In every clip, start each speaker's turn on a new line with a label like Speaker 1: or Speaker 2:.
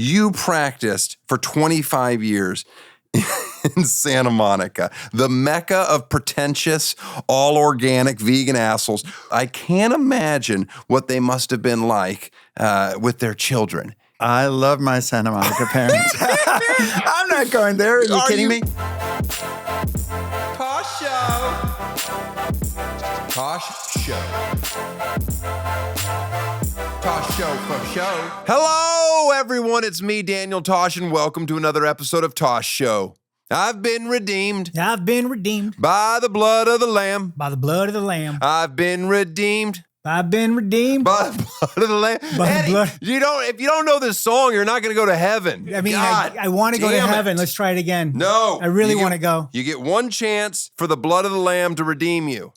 Speaker 1: You practiced for 25 years in Santa Monica, the mecca of pretentious, all-organic vegan assholes. I can't imagine what they must have been like with their children.
Speaker 2: I love my Santa Monica parents. I'm not going there. Are you kidding me?
Speaker 1: Tosh Show. Tosh Show. Tosh Show for show. Hello, everyone. It's me, Daniel Tosh, and welcome to another episode of Tosh Show. I've been redeemed.
Speaker 3: I've been redeemed.
Speaker 1: By the blood of the Lamb.
Speaker 3: By the blood of the Lamb.
Speaker 1: I've been redeemed.
Speaker 3: I've been redeemed.
Speaker 1: By the blood of the Lamb.
Speaker 3: By
Speaker 1: Eddie,
Speaker 3: the blood.
Speaker 1: If you don't know this song, you're not going to go to heaven.
Speaker 3: I mean, I want to go to heaven. Let's try it again.
Speaker 1: No.
Speaker 3: I really want to go.
Speaker 1: You get one chance for the blood of the Lamb to redeem you.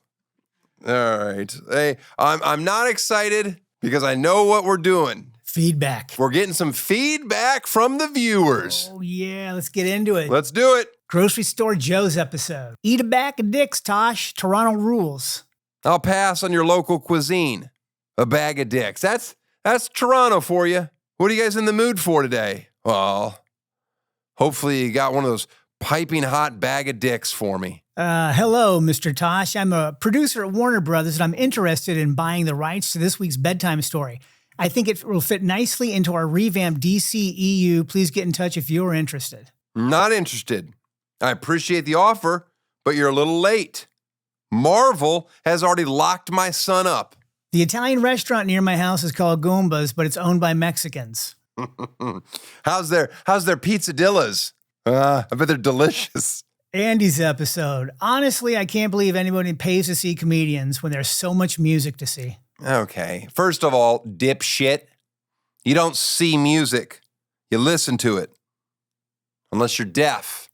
Speaker 1: All right. Hey, I'm not excited because I know what we're doing.
Speaker 3: Feedback.
Speaker 1: We're getting some feedback from the viewers.
Speaker 3: Oh, yeah. Let's get into it.
Speaker 1: Let's do it.
Speaker 3: Grocery Store Joe's episode. Eat a bag of dicks, Tosh. Toronto rules.
Speaker 1: I'll pass on your local cuisine. A bag of dicks. That's Toronto for you. What are you guys in the mood for today? Well, hopefully you got one of those piping hot bag of dicks for me.
Speaker 3: Hello, Mr. Tosh. I'm a producer at Warner Brothers, and I'm interested in buying the rights to this week's bedtime story. I think it will fit nicely into our revamped DCEU. Please get in touch if you're interested.
Speaker 1: Not interested. I appreciate the offer, but you're a little late. Marvel has already locked my son up.
Speaker 3: The Italian restaurant near my house is called Goombas, but it's owned by Mexicans.
Speaker 1: How's their pizzadillas? I bet they're delicious.
Speaker 3: Andy's episode. Honestly, I can't believe anybody pays to see comedians when there's so much music to see.
Speaker 1: Okay. First of all, dipshit, you don't see music. You listen to it. Unless you're deaf,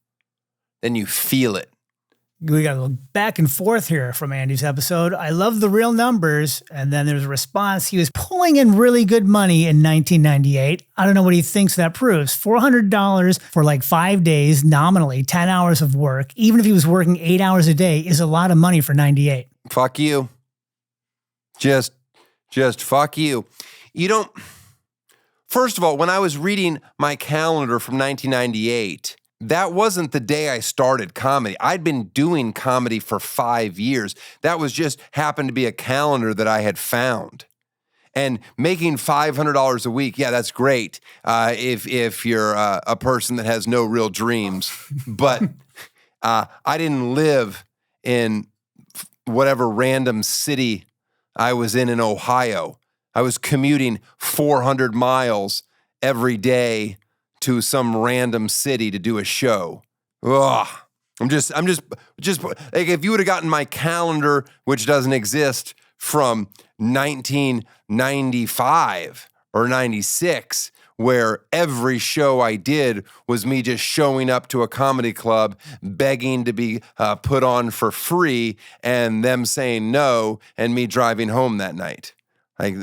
Speaker 1: then you feel it.
Speaker 3: We got a little back and forth here from Andy's episode. I love the real numbers. And then there's a response. He was pulling in really good money in 1998. I don't know what he thinks that proves. $400 for like 5 days, nominally 10 hours of work. Even if he was working 8 hours a day is a lot of money for 98.
Speaker 1: Fuck you. Just fuck you. You don't. First of all, when I was reading my calendar from 1998, that wasn't the day I started comedy. I'd been doing comedy for 5 years. That was just happened to be a calendar that I had found. And making $500 a week, yeah, that's great if you're a person that has no real dreams. But I didn't live in whatever random city I was in Ohio. I was commuting 400 miles every day to some random city to do a show. Ugh. I'm just like, if you would have gotten my calendar, which doesn't exist, from 1995 or 96, where every show I did was me just showing up to a comedy club, begging to be put on for free, and them saying no, and me driving home that night. Like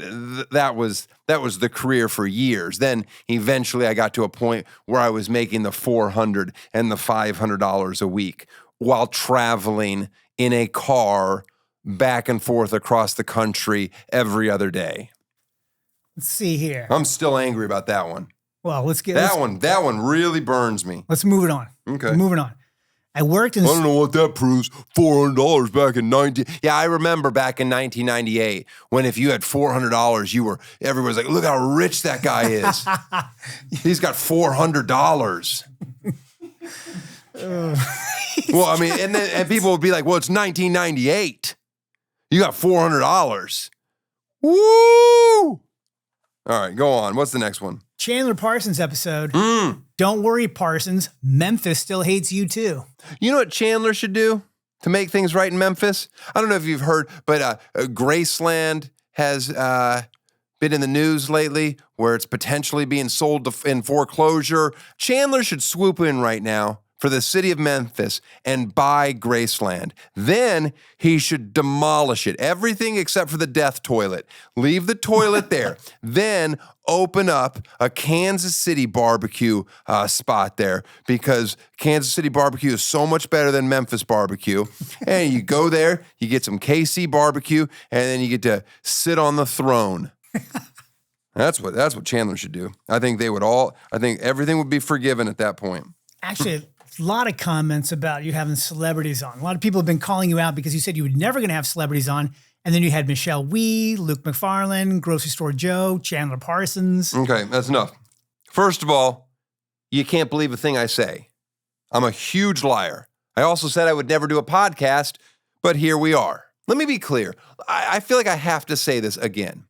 Speaker 1: that was the career for years. Then eventually I got to a point where I was making the $400 and the $500 a week while traveling in a car back and forth across the country every other day.
Speaker 3: Let's see here.
Speaker 1: I'm still angry about that one.
Speaker 3: Well,
Speaker 1: that one really burns me.
Speaker 3: Let's move it on.
Speaker 1: Okay.
Speaker 3: Moving on. I worked in...
Speaker 1: I don't know what that proves. $400 back in 19... Yeah, I remember back in 1998 when if you had $400, everybody's like, look how rich that guy is. He's got $400. Well, I mean, and people would be like, well, it's 1998. You got $400. Woo! All right, go on. What's the next one?
Speaker 3: Chandler Parsons episode. Don't worry, Parsons. Memphis still hates you too.
Speaker 1: You know what Chandler should do to make things right in Memphis? I don't know if you've heard, but Graceland has been in the news lately where it's potentially being sold in foreclosure. Chandler should swoop in right now for the city of Memphis and buy Graceland. Then he should demolish it. Everything except for the death toilet. Leave the toilet there. Then open up a Kansas City barbecue spot there because Kansas City barbecue is so much better than Memphis barbecue. And you go there, you get some KC barbecue, and then you get to sit on the throne. That's what Chandler should do. I think everything would be forgiven at that point.
Speaker 3: Actually, a lot of comments about you having celebrities on. A lot of people have been calling you out because you said you were never going to have celebrities on. And then you had Michelle Wee, Luke McFarlane, Grocery Store Joe, Chandler Parsons.
Speaker 1: Okay, that's enough. First of all, you can't believe a thing I say. I'm a huge liar. I also said I would never do a podcast, but here we are. Let me be clear. I feel like I have to say this again.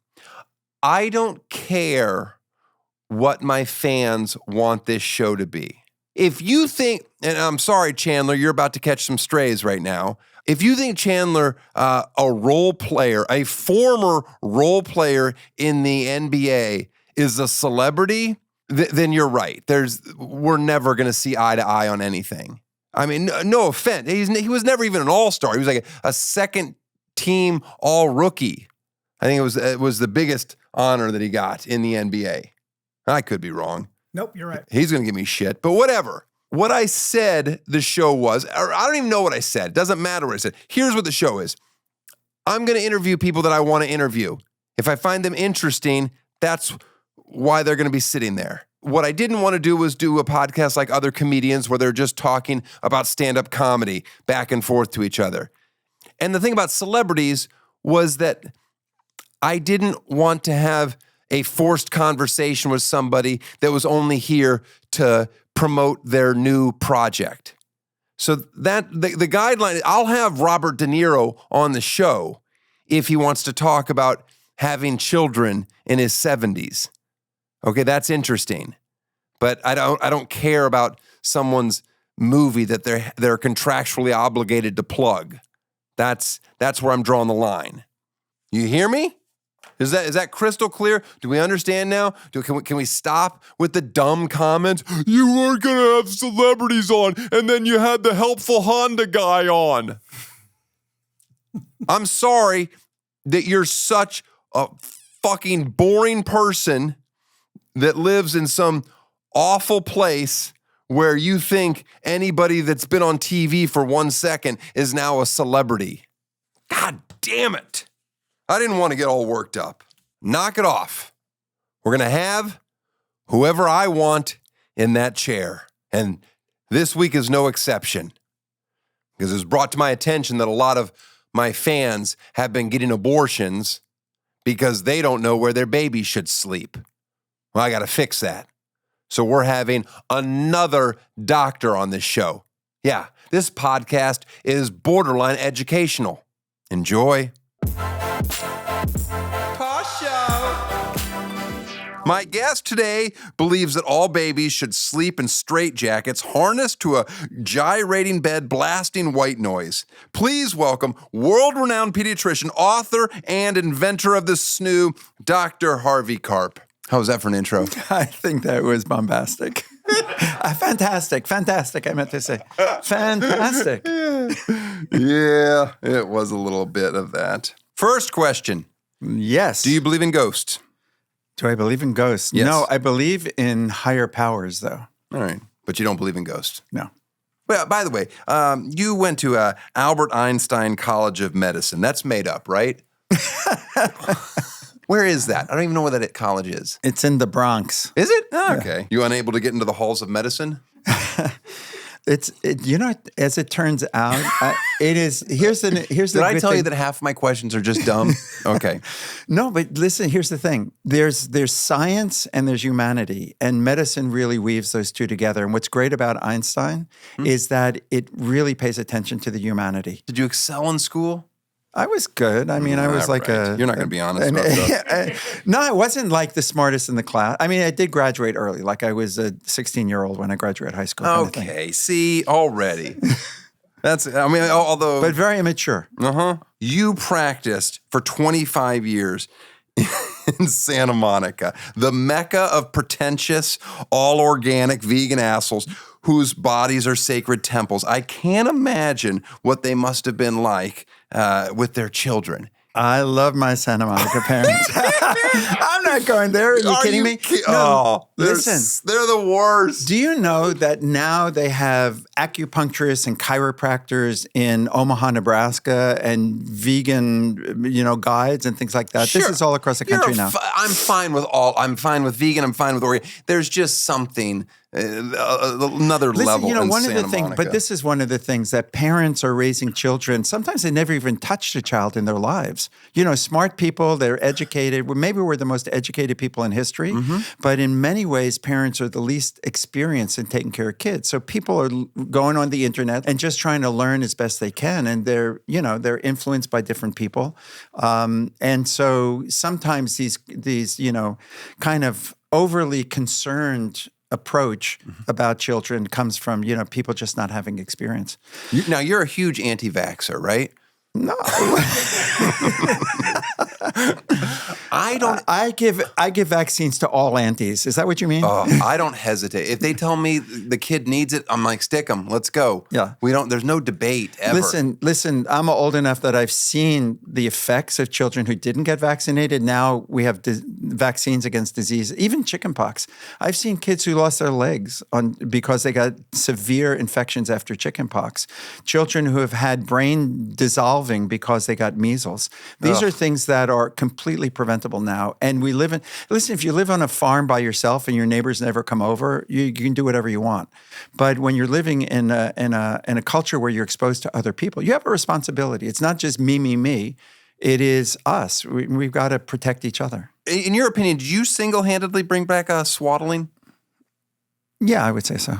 Speaker 1: I don't care what my fans want this show to be. If you think, and I'm sorry, Chandler, you're about to catch some strays right now. If you think Chandler, a role player, a former role player in the NBA, is a celebrity, then you're right. We're never going to see eye to eye on anything. I mean, no offense. He was never even an all-star. He was like a second team all-rookie. I think it was the biggest honor that he got in the NBA. I could be wrong.
Speaker 3: Nope, you're right.
Speaker 1: He's going to give me shit, but whatever. What I said the show was, or I don't even know what I said. It doesn't matter what I said. Here's what the show is. I'm going to interview people that I want to interview. If I find them interesting, that's why they're going to be sitting there. What I didn't want to do was do a podcast like other comedians where they're just talking about stand-up comedy back and forth to each other. And the thing about celebrities was that I didn't want to have a forced conversation with somebody that was only here to promote their new project. So that the guideline, I'll have Robert De Niro on the show if he wants to talk about having children in his 70s. Okay, that's interesting. But I don't care about someone's movie that they're contractually obligated to plug. That's where I'm drawing the line. You hear me? Is that crystal clear? Do we understand now? Can we stop with the dumb comments? You weren't going to have celebrities on, and then you had the helpful Honda guy on. I'm sorry that you're such a fucking boring person that lives in some awful place where you think anybody that's been on TV for 1 second is now a celebrity. God damn it. I didn't want to get all worked up. Knock it off. We're going to have whoever I want in that chair. And this week is no exception. Because it was brought to my attention that a lot of my fans have been getting abortions because they don't know where their baby should sleep. Well, I got to fix that. So we're having another doctor on this show. Yeah, this podcast is borderline educational. Enjoy. Tosh Show. My guest today believes that all babies should sleep in straitjackets harnessed to a gyrating bed blasting white noise. Please welcome world-renowned pediatrician, author, and inventor of the SNOO, Dr. Harvey Karp. How was that for an intro?
Speaker 2: I think that was bombastic. Fantastic, I meant to say. Fantastic.
Speaker 1: Yeah, it was a little bit of that. First question.
Speaker 2: Yes.
Speaker 1: Do you believe in ghosts?
Speaker 2: Do I believe in ghosts?
Speaker 1: Yes.
Speaker 2: No, I believe in higher powers, though.
Speaker 1: All right, but you don't believe in ghosts?
Speaker 2: No.
Speaker 1: Well, by the way, you went to Albert Einstein College of Medicine. That's made up, right? Where is that? I don't even know where that college is.
Speaker 2: It's in the Bronx.
Speaker 1: Is it? Oh, okay. Yeah. You unable to get into the halls of medicine?
Speaker 2: As it turns out, it is. Here's the.
Speaker 1: Did I tell you that half of my questions are just dumb? Okay.
Speaker 2: No, but listen. Here's the thing. There's science and there's humanity, and medicine really weaves those two together. And what's great about Einstein is that it really pays attention to the humanity.
Speaker 1: Did you excel in school?
Speaker 2: I was good. I mean, I was like
Speaker 1: right. You're not going to be honest about that.
Speaker 2: No, I wasn't like the smartest in the class. I mean, I did graduate early. Like I was a 16-year-old when I graduated high school.
Speaker 1: Okay, see, already. Although.
Speaker 2: But very immature.
Speaker 1: Uh-huh. You practiced for 25 years in Santa Monica, the mecca of pretentious, all-organic vegan assholes whose bodies are sacred temples. I can't imagine what they must have been like with their children.
Speaker 2: I love my Santa Monica parents. I'm not going there. Are you kidding me? Listen.
Speaker 1: They're the worst.
Speaker 2: Do you know that now they have acupuncturists and chiropractors in Omaha, Nebraska, and vegan, guides and things like that?
Speaker 1: Sure.
Speaker 2: This is all across the country now.
Speaker 1: I'm fine with vegan. I'm fine with organic. There's just something. Another level in
Speaker 2: one
Speaker 1: Santa
Speaker 2: of the things,
Speaker 1: Monica.
Speaker 2: but this is one of the things that parents are raising children. Sometimes they never even touched a child in their lives. Smart people, they're educated. Well, maybe we're the most educated people in history, but in many ways, parents are the least experienced in taking care of kids. So people are going on the internet and just trying to learn as best they can, and they're influenced by different people, and so sometimes these kind of overly concerned approach about children comes from, people just not having experience.
Speaker 1: Now, you're a huge anti-vaxxer, right?
Speaker 2: No.
Speaker 1: I don't.
Speaker 2: I give vaccines to all aunties. Is that what you mean?
Speaker 1: I don't hesitate. If they tell me the kid needs it, I'm like, stick them. Let's go.
Speaker 2: Yeah.
Speaker 1: There's no debate ever.
Speaker 2: Listen, I'm old enough that I've seen the effects of children who didn't get vaccinated. Now we have vaccines against disease, even chickenpox. I've seen kids who lost their legs because they got severe infections after chickenpox. Children who have had brain dissolving because they got measles. These are things that are completely preventable now. And if you live on a farm by yourself and your neighbors never come over, you can do whatever you want. But when you're living in a culture where you're exposed to other people, you have a responsibility. It's not just me. It is us. We've got to protect each other.
Speaker 1: In your opinion, did you single-handedly bring back swaddling?
Speaker 2: Yeah, I would say so.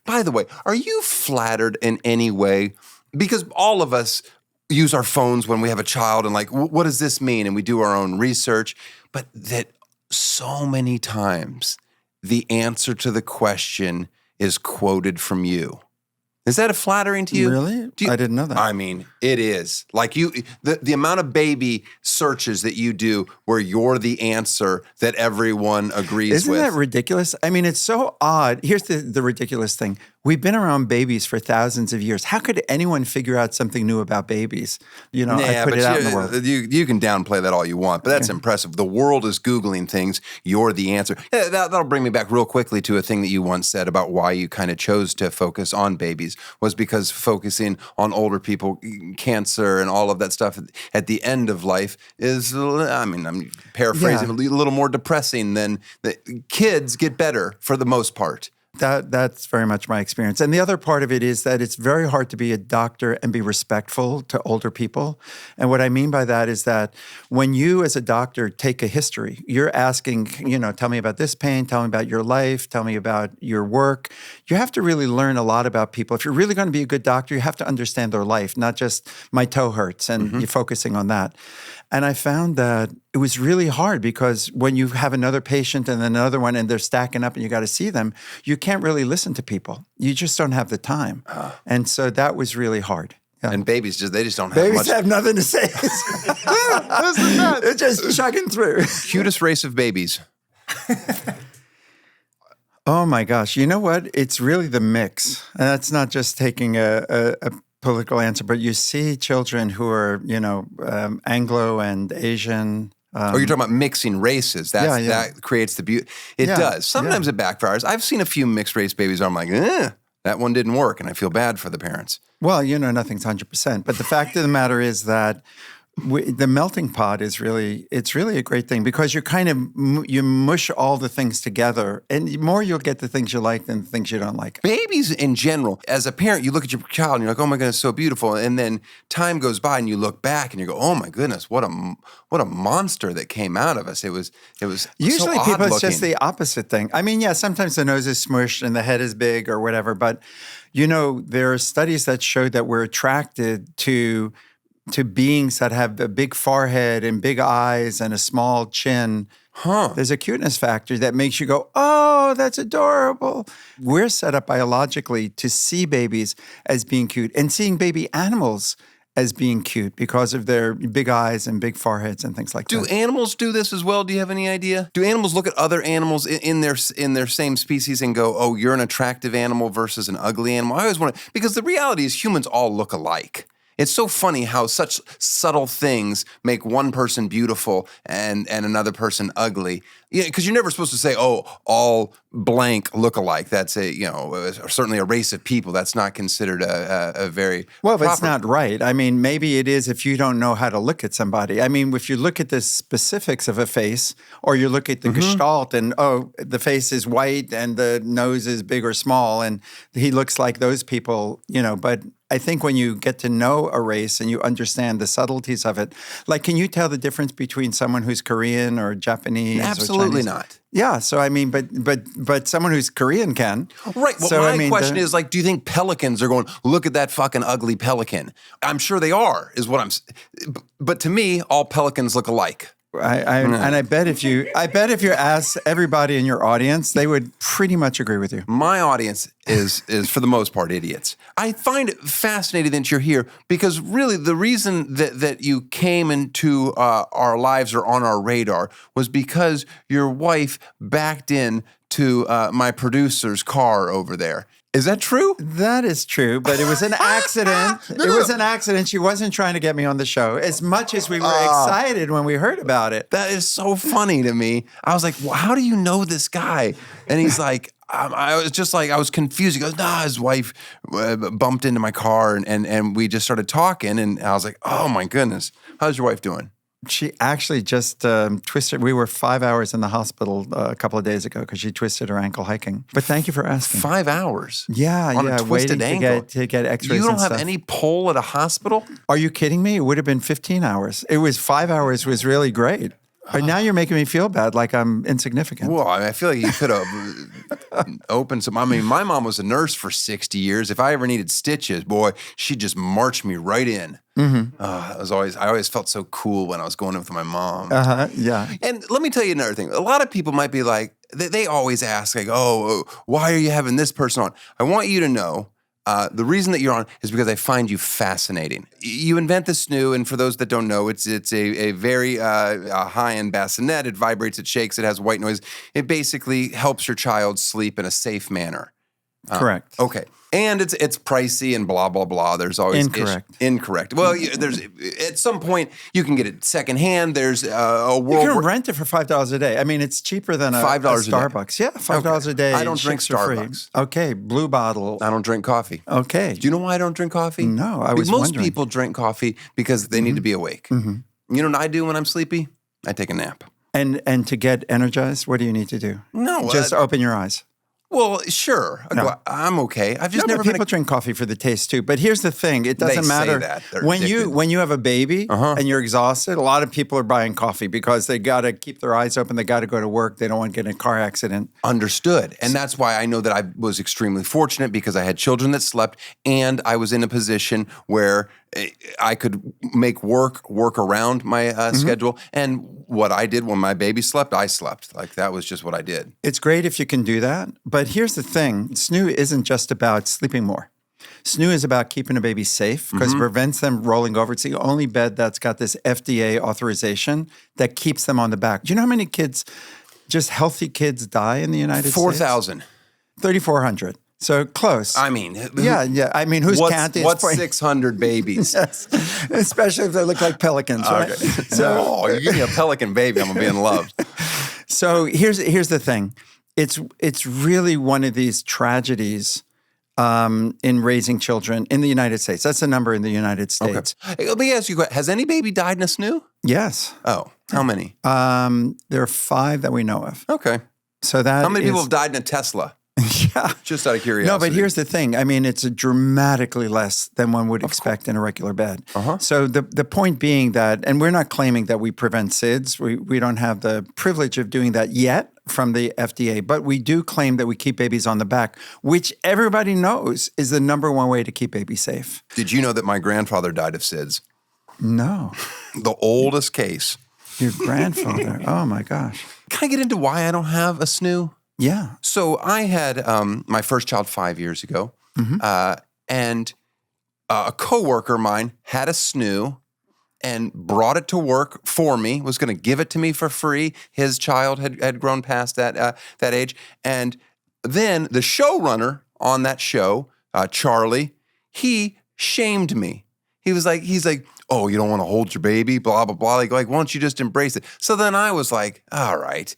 Speaker 1: By the way, are you flattered in any way? Because all of us use our phones when we have a child and what does this mean? And we do our own research. But that so many times the answer to the question is quoted from you. Is that flattering to you?
Speaker 2: Really? I didn't know that.
Speaker 1: I mean, it is. The amount of baby searches that you do where you're the answer that everyone agrees with.
Speaker 2: Isn't that ridiculous? I mean, it's so odd. Here's the ridiculous thing. We've been around babies for thousands of years. How could anyone figure out something new about babies? I put it out in the world.
Speaker 1: You can downplay that all you want, but that's impressive. The world is Googling things. You're the answer. That'll bring me back real quickly to a thing that you once said about why you kind of chose to focus on babies was because focusing on older people, cancer and all of that stuff at the end of life is, I'm paraphrasing, a little more depressing than kids get better for the most part.
Speaker 2: That's very much my experience. And the other part of it is that it's very hard to be a doctor and be respectful to older people. And what I mean by that is that when you as a doctor take a history, you're asking, tell me about this pain, tell me about your life, tell me about your work. You have to really learn a lot about people. If you're really going to be a good doctor, you have to understand their life, not just my toe hurts and you're focusing on that. And I found that it was really hard because when you have another patient and then another one and they're stacking up and you got to see them, you can't really listen to people. You just don't have the time. And so that was really hard. Yeah.
Speaker 1: And babies they just don't have
Speaker 2: babies
Speaker 1: much.
Speaker 2: Babies have nothing to say. They're just chugging through.
Speaker 1: Cutest race of babies.
Speaker 2: Oh my gosh. You know what? It's really the mix. And that's not just taking a political answer, but you see children who are, Anglo and Asian.
Speaker 1: You're talking about mixing races. That creates the beauty. It does. Sometimes it backfires. I've seen a few mixed race babies where I'm like, that one didn't work, and I feel bad for the parents.
Speaker 2: Well, nothing's 100%. But the fact of the matter is that the melting pot is really a great thing because you mush all the things together and more you'll get the things you like than the things you don't like.
Speaker 1: Babies in general, as a parent, you look at your child and you're like, oh my goodness, so beautiful. And then time goes by and you look back and you go, oh my goodness, what a monster that came out of us. It was
Speaker 2: usually
Speaker 1: so
Speaker 2: people,
Speaker 1: odd
Speaker 2: it's just the opposite thing. I mean, yeah, sometimes the nose is smushed and the head is big or whatever, but there are studies that show that we're attracted to beings that have a big forehead and big eyes and a small chin. There's a cuteness factor that makes you go, oh, that's adorable. We're set up biologically to see babies as being cute and seeing baby animals as being cute because of their big eyes and big foreheads and things like that.
Speaker 1: Do animals do this as well? Do you have any idea? Do animals look at other animals in their same species and go, oh, you're an attractive animal versus an ugly animal? I always wonder, because the reality is humans all look alike. It's so funny how such subtle things make one person beautiful and another person ugly. Because you're never supposed to say, oh, all blank look alike. That's certainly a race of people. That's not considered a very
Speaker 2: Well,
Speaker 1: proper.
Speaker 2: it's not right. I mean, maybe it is if you don't know how to look at somebody. I mean, if you look at the specifics of a face, or you look at the gestalt and, the face is white and the nose is big or small, and he looks like those people, but I think when you get to know a race and you understand the subtleties of it, like, can you tell the difference between someone who's Korean or Japanese?
Speaker 1: Absolutely
Speaker 2: or Chinese?
Speaker 1: not.
Speaker 2: Yeah. So, I mean, but someone who's Korean can.
Speaker 1: Right. Well,
Speaker 2: So,
Speaker 1: my question is, like, do you think pelicans are going, look at that fucking ugly pelican? I'm sure they are, is what I'm but to me, all pelicans look alike.
Speaker 2: And I bet if you ask everybody in your audience, they would pretty much agree with you.
Speaker 1: My audience is for the most part idiots. I find it fascinating that you're here because really the reason that you came into our lives or on our radar was because your wife backed in to my producer's car over there. Is that true?
Speaker 2: That is true, but it was an accident. It was an accident. She wasn't trying to get me on the show as much as we were excited when we heard about it.
Speaker 1: That is so funny to me. I was like, well, how do you know this guy? And he's like, I was confused. He goes, nah, his wife bumped into my car and we just started talking. And I was like, oh my goodness, how's your wife doing?
Speaker 2: She actually just twisted. We were 5 hours in the hospital a couple of days ago because she twisted her ankle hiking. But thank you for asking.
Speaker 1: 5 hours?
Speaker 2: Yeah,
Speaker 1: on a twisted
Speaker 2: waiting
Speaker 1: ankle?
Speaker 2: to get x-rays.
Speaker 1: You don't
Speaker 2: and
Speaker 1: have
Speaker 2: stuff.
Speaker 1: any pull at a hospital?
Speaker 2: Are you kidding me? It would have been 15 hours. It was 5 hours was really great. But now you're making me feel bad, like I'm insignificant.
Speaker 1: Well, I feel like you could have opened some. I mean, my mom was a nurse for 60 years. If I ever needed stitches, boy, she'd just march me right in. Mm-hmm. I always felt so cool when I was going in with my mom.
Speaker 2: Yeah.
Speaker 1: And let me tell you another thing. A lot of people might be like, they always ask, like, oh, why are you having this person on? I want you to know the reason that you're on is because I find you fascinating. You invent the SNOO, and for those that don't know, it's a very high-end bassinet. It vibrates, it shakes, it has white noise. It basically helps your child sleep in a safe manner.
Speaker 2: Correct.
Speaker 1: Okay. And it's pricey and blah, blah, blah. There's always incorrect. Well, there's at some point you can get it secondhand. There's a world.
Speaker 2: You can rent it for $5 a day. I mean, it's cheaper than a Starbucks. Yeah, $5 a day.
Speaker 1: I don't drink Starbucks.
Speaker 2: Okay, blue bottle.
Speaker 1: I don't drink coffee.
Speaker 2: Okay.
Speaker 1: Do you know why I don't drink coffee?
Speaker 2: No, I was
Speaker 1: Most
Speaker 2: wondering.
Speaker 1: people drink coffee because they need to be awake. Mm-hmm. You know what I do when I'm sleepy? I take a nap.
Speaker 2: And to get energized, what do you need to do?
Speaker 1: No.
Speaker 2: Just open your eyes.
Speaker 1: Well, sure.
Speaker 2: No.
Speaker 1: I'm okay. I've just never
Speaker 2: been. People drink coffee for the taste too. But here's the thing: it doesn't matter
Speaker 1: that.
Speaker 2: when you have a baby and you're exhausted. A lot of people are buying coffee because they got to keep their eyes open. They got to go to work. They don't want to get in a car accident.
Speaker 1: Understood, and that's why I know that I was extremely fortunate because I had children that slept, and I was in a position where I could make work around my schedule. And what I did when my baby slept, I slept. Like that was just what I did.
Speaker 2: It's great if you can do that. But here's the thing. SNOO isn't just about sleeping more. SNOO is about keeping a baby safe because it prevents them rolling over. It's the only bed that's got this FDA authorization that keeps them on the back. Do you know how many kids, just healthy kids, die in the United States?
Speaker 1: 4,000.
Speaker 2: 3,400. So close.
Speaker 1: I mean,
Speaker 2: yeah. I mean, who's counting?
Speaker 1: What's 600 babies?
Speaker 2: Yes, especially if they look like pelicans, right?
Speaker 1: Okay. So you give me a pelican baby, I'm gonna be in love.
Speaker 2: So here's the thing. It's really one of these tragedies in raising children in the United States. That's the number in the United States.
Speaker 1: Okay. Let me ask you, has anybody died in a SNOO?
Speaker 2: Yes.
Speaker 1: Oh, how many?
Speaker 2: There are 5 that we know of.
Speaker 1: Okay.
Speaker 2: So that
Speaker 1: how many people have died in a Tesla?
Speaker 2: Yeah.
Speaker 1: Just out of curiosity.
Speaker 2: No, but here's the thing. I mean, it's dramatically less than one would expect in a regular bed. So the point being that, and we're not claiming that we prevent SIDS. We don't have the privilege of doing that yet from the FDA, but we do claim that we keep babies on the back, which everybody knows is the number one way to keep babies safe.
Speaker 1: Did you know that my grandfather died of SIDS?
Speaker 2: No.
Speaker 1: The oldest case.
Speaker 2: Your grandfather. Oh, my gosh.
Speaker 1: Can I get into why I don't have a SNOO?
Speaker 2: Yeah.
Speaker 1: So I had my first child 5 years ago, and a coworker of mine had a SNOO and brought it to work for me, was going to give it to me for free. His child had grown past that age. And then the showrunner on that show, Charlie, he shamed me. He's like, oh, you don't want to hold your baby, blah, blah, blah. Like, why don't you just embrace it? So then I was like, all right,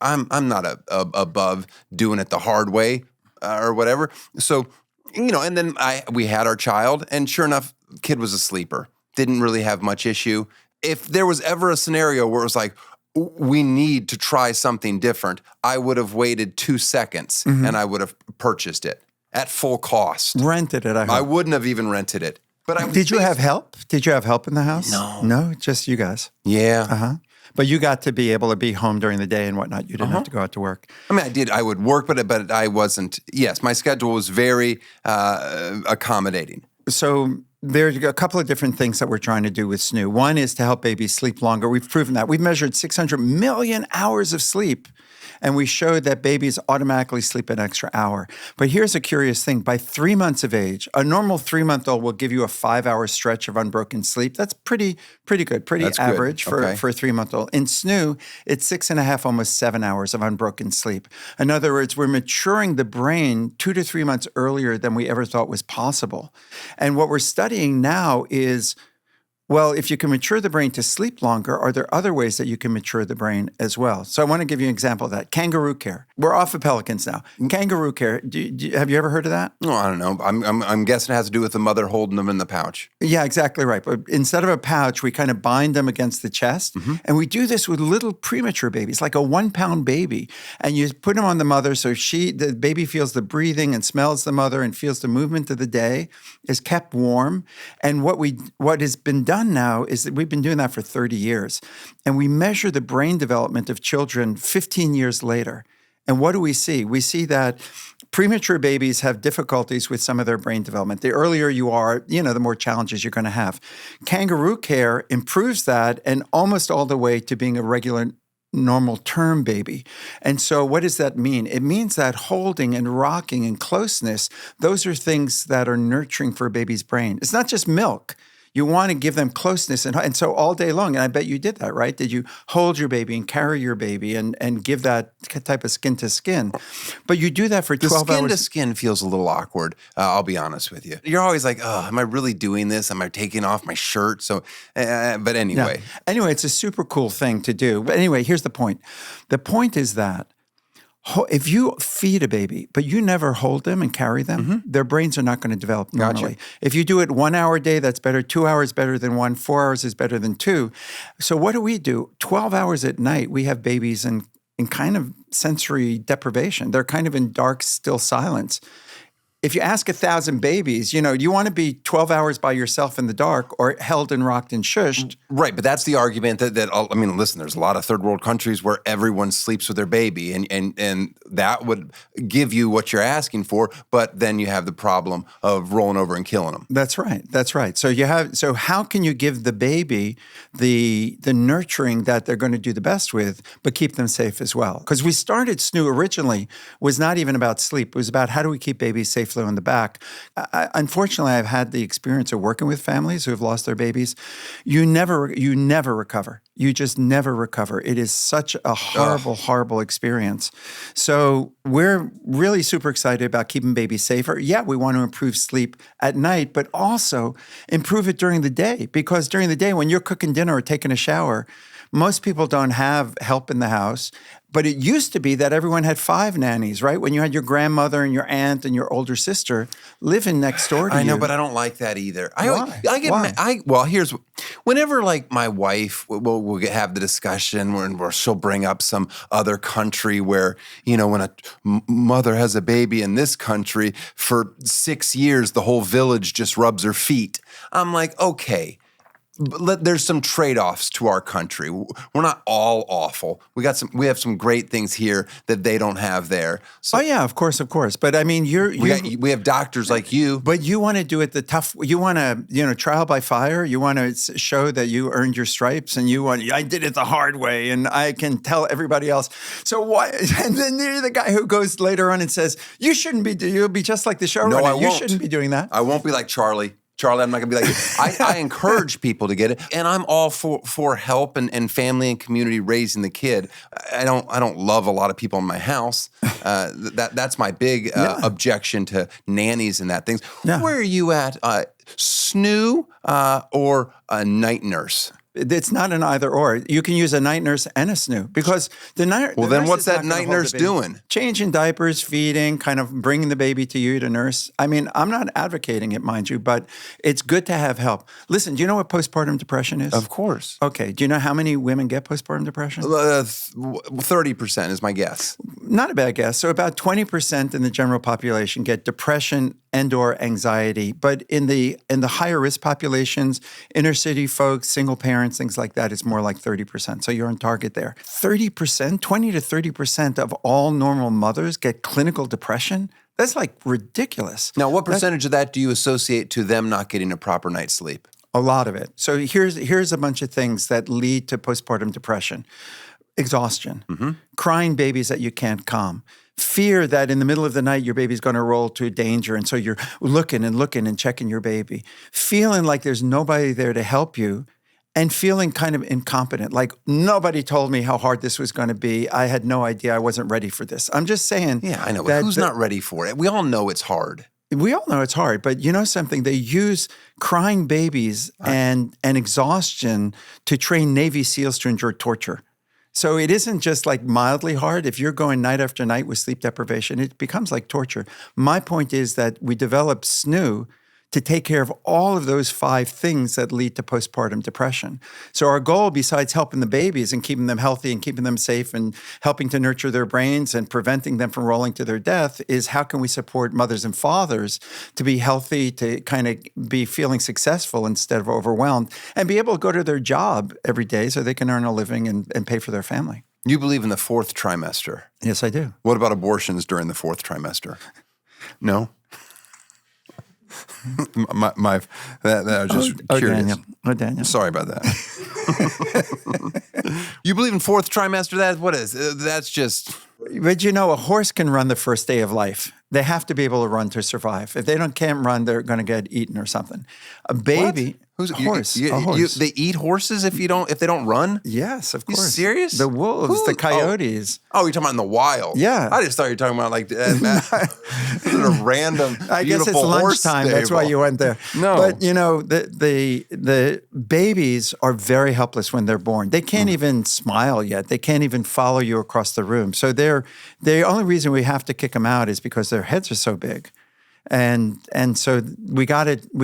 Speaker 1: I'm not above doing it the hard way or whatever. So, and then we had our child, and sure enough, kid was a sleeper. Didn't really have much issue. If there was ever a scenario where it was like, we need to try something different, I would have waited 2 seconds and I would have purchased it at full cost.
Speaker 2: Rented it, I hope.
Speaker 1: I wouldn't have even rented it. But
Speaker 2: Did you have help? Did you have help in the house?
Speaker 1: No.
Speaker 2: No, just you guys.
Speaker 1: Yeah.
Speaker 2: But you got to be able to be home during the day and whatnot. You didn't have to go out to work.
Speaker 1: I mean, I did. I would work, but I wasn't. Yes, my schedule was very accommodating.
Speaker 2: So there's a couple of different things that we're trying to do with SNOO. One is to help babies sleep longer. We've proven that. We've measured 600 million hours of sleep, and we showed that babies automatically sleep an extra hour. But here's a curious thing. By 3 months of age, a normal 3-month-old will give you a 5-hour stretch of unbroken sleep. That's pretty good, That's average for a 3-month-old. In SNOO, it's 6.5, almost 7 hours of unbroken sleep. In other words, we're maturing the brain 2 to 3 months earlier than we ever thought was possible. And what we're studying now is, well, if you can mature the brain to sleep longer, are there other ways that you can mature the brain as well? So I want to give you an example of that. Kangaroo care. We're off of pelicans now. Kangaroo care. Have you ever heard of that?
Speaker 1: Oh, I don't know. I'm guessing it has to do with the mother holding them in the pouch.
Speaker 2: Yeah, exactly right. But instead of a pouch, we kind of bind them against the chest. And we do this with little premature babies, like a 1-pound baby. And you put them on the mother so the baby feels the breathing and smells the mother and feels the movement of the day, is kept warm. And what has been done now is that we've been doing that for 30 years. And we measure the brain development of children 15 years later. And what do we see? We see that premature babies have difficulties with some of their brain development. The earlier you are, the more challenges you're going to have. Kangaroo care improves that and almost all the way to being a regular normal term baby. And so what does that mean? It means that holding and rocking and closeness, those are things that are nurturing for a baby's brain. It's not just milk. You want to give them closeness. And so all day long, and I bet you did that, right? Did you hold your baby and carry your baby and give that type of skin to skin? But you do that for 12 hours.
Speaker 1: The skin to skin feels a little awkward, I'll be honest with you. You're always like, oh, am I really doing this? Am I taking off my shirt? So, but anyway.
Speaker 2: Yeah. Anyway, it's a super cool thing to do. But anyway, here's the point. The point is that if you feed a baby, but you never hold them and carry them, their brains are not going to develop normally.
Speaker 1: Gotcha.
Speaker 2: If you do it 1 hour a day, that's better. 2 hours better than 1. 4 hours is better than 2. So what do? 12 hours at night, we have babies in kind of sensory deprivation. They're kind of in dark, still silence. If you ask 1,000 babies, do you want to be 12 hours by yourself in the dark or held and rocked and shushed?
Speaker 1: Right, but that's the argument that listen, there's a lot of third world countries where everyone sleeps with their baby, and that would give you what you're asking for, but then you have the problem of rolling over and killing them.
Speaker 2: That's right. So how can you give the baby the nurturing that they're going to do the best with, but keep them safe as well? Because we started SNOO originally was not even about sleep. It was about how do we keep babies safely on the back. Unfortunately, I've had the experience of working with families who have lost their babies. You never recover. You just never recover. It is such a horrible experience. So we're really super excited about keeping babies safer. Yeah, we want to improve sleep at night, but also improve it during the day. Because during the day, when you're cooking dinner or taking a shower, most people don't have help in the house. But it used to be that everyone had 5 nannies, right? When you had your grandmother and your aunt and your older sister living next door to you.
Speaker 1: I know, but I don't like that either.
Speaker 2: Why?
Speaker 1: Whenever like my wife will have the discussion where she'll bring up some other country where, when a mother has a baby in this country for 6 years, the whole village just rubs her feet. I'm like, okay. There's some trade-offs to our country. We're not all awful. We have some great things here that they don't have there. So,
Speaker 2: oh yeah, of course. But I mean,
Speaker 1: we have doctors like you.
Speaker 2: But you want to do it the tough. You want to, trial by fire. You want to show that you earned your stripes, and I did it the hard way, and I can tell everybody else. So why? And then you're the guy who goes later on and says, "You shouldn't be. You'll be just like the showrunner.
Speaker 1: No, I won't.
Speaker 2: You shouldn't be doing that."
Speaker 1: I won't be like Charlie. Charlie, I'm not gonna be like, I encourage people to get it, and I'm all for help and family and community raising the kid. I don't love a lot of people in my house. That's my big objection to nannies and that things.
Speaker 2: Yeah.
Speaker 1: Where are you at? SNOO or a night nurse?
Speaker 2: It's not an either or. You can use a night nurse and a SNOO because the night.
Speaker 1: Well, then what's that night nurse doing?
Speaker 2: Changing diapers, feeding, kind of bringing the baby to you to nurse. I mean, I'm not advocating it, mind you, but it's good to have help. Listen, do you know what postpartum depression is?
Speaker 1: Of course.
Speaker 2: Okay. Do you know how many women get postpartum depression?
Speaker 1: 30% is my guess.
Speaker 2: Not a bad guess. So about 20% in the general population get depression and/or anxiety. But in the higher risk populations, inner city folks, single parents, things like that, it's more like 30%. So you're on target there. 30%, 20 to 30% of all normal mothers get clinical depression. That's like ridiculous.
Speaker 1: Now, what percentage of that do you associate to them not getting a proper night's sleep?
Speaker 2: A lot of it. So here's a bunch of things that lead to postpartum depression. Exhaustion, crying babies that you can't calm, fear that in the middle of the night your baby's going to roll to danger, and so you're looking and checking your baby, feeling like there's nobody there to help you, and feeling kind of incompetent, like nobody told me how hard this was going to be. I had no idea. I wasn't ready for this. I'm just saying.
Speaker 1: Yeah, I know. Who's not ready for it? We all know it's hard.
Speaker 2: We all know it's hard, but you know something? They use crying babies and exhaustion to train Navy SEALs to endure torture. So it isn't just like mildly hard. If you're going night after night with sleep deprivation, it becomes like torture. My point is that we developed SNOO to take care of all of those 5 things that lead to postpartum depression. So our goal, besides helping the babies and keeping them healthy and keeping them safe and helping to nurture their brains and preventing them from rolling to their death, is how can we support mothers and fathers to be healthy, to kind of be feeling successful instead of overwhelmed, and be able to go to their job every day so they can earn a living and pay for their family.
Speaker 1: You believe in the 4th trimester?
Speaker 2: Yes, I do.
Speaker 1: What about abortions during the 4th trimester? No? I was just curious.
Speaker 2: Daniel.
Speaker 1: Sorry about that. You believe in 4th trimester? What is? That's just.
Speaker 2: But you know, a horse can run the first day of life. They have to be able to run to survive. If they can't run, they're going to get eaten or something. A baby.
Speaker 1: What? Who's
Speaker 2: a horse?
Speaker 1: A horse. They eat horses if they don't run?
Speaker 2: Yes, of course.
Speaker 1: You serious?
Speaker 2: The wolves, the coyotes.
Speaker 1: Oh, you're talking about in the wild.
Speaker 2: Yeah.
Speaker 1: I just thought you were talking about like a random,
Speaker 2: I guess it's lunchtime. That's why you went there.
Speaker 1: No.
Speaker 2: But you know, the babies are very helpless when they're born. They can't even smile yet. They can't even follow you across the room. So the only reason we have to kick them out is because their heads are so big. And so we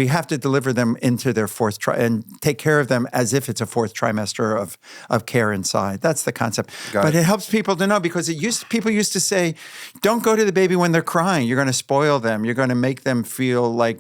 Speaker 2: have to deliver them into their 4th and take care of them as if it's a 4th trimester of care inside. That's the concept. But it helps people to know, because people used to say, don't go to the baby when they're crying. You're going to spoil them. You're going to make them feel like,